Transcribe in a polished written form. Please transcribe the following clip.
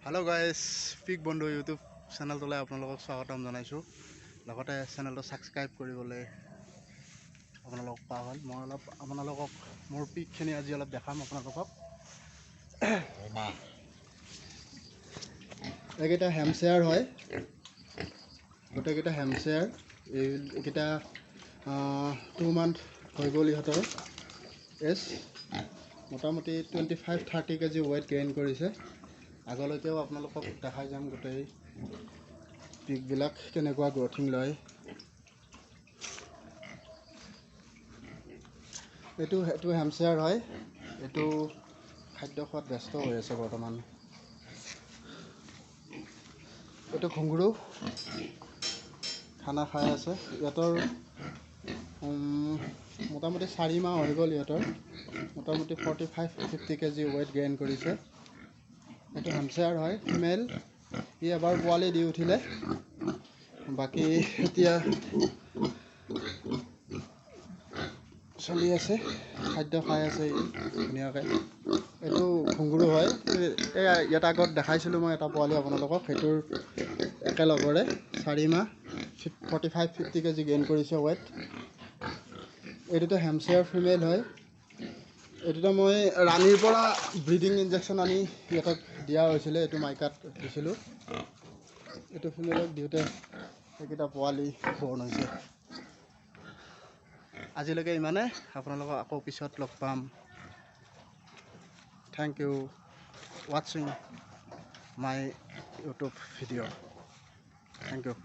Hello guys, Speak Bondhu YouTube channel তোলে আপোনালোকক স্বাগতম জনাইছো। লগতে চেনেলটো সাবস্ক্ৰাইব কৰিবলৈ আপোনালোকক কোৱা হ'ল। মই অলপ আপোনালোকক মোৰ পিকখিনি আজি অলপ দেখাম আপোনালোকক। এইকেইটা হেমচেয়াৰ হয়, গোটেইকেইটা হেমচেয়াৰ। এইকেইটা 2 মান্থ হৈ গ'ল। ইহঁতৰ এজ মোটামুটি 25-30 কেজি ৱেইট গেইন কৰিছে। আগলৈকেও আপোনালোকক দেখাই যাম গোটেই পিকবিলাক কেনেকুৱা গ্ৰথিং লয়। এইটো হেমচেয়াৰ হয়। এইটো খাদ্য খোৱাত ব্যস্ত হৈ আছে বৰ্তমান। এইটো ঘুংগুৰু খানা খাই আছে। ইহঁতৰ মোটামুটি 4 মাহ হৈ গ'ল। ইহঁতৰ মোটামুটি 45-50 কেজি ৱেইট গেইন কৰিছে। এইটো হেমচেয়াৰ হয়, ফিমেল। ই এবাৰ পোৱালি দি উঠিলে, বাকী এতিয়া চলি আছে, খাদ্য খাই আছে ধুনীয়াকৈ। এইটো ঘুংগুৰু হয়। ইয়াত আগত দেখাইছিলোঁ মই এটা পোৱালি আপোনালোকক, সেইটোৰ একেলগৰে 4 মাহ 45-50 কেজি গেইন কৰিছে ৱেইট। এইটোতো হেমচেয়াৰ ফিমেল হয়। এইটোতো মই ৰাণীৰ পৰা ব্ৰিডিং ইনজেকশ্যন আনি ইহঁতক দিয়া হৈছিলে। এইটো মাইকাত দিছিলোঁ। এইটো ফিমেলক দিওঁতে এইকেইটা পোৱালি বৰ্ণ হৈছে। আজিলৈকে ইমানে। আপোনালোকক আকৌ পিছত লগ পাম। থেংক ইউ ৱাচিং my YouTube video'. Thank U.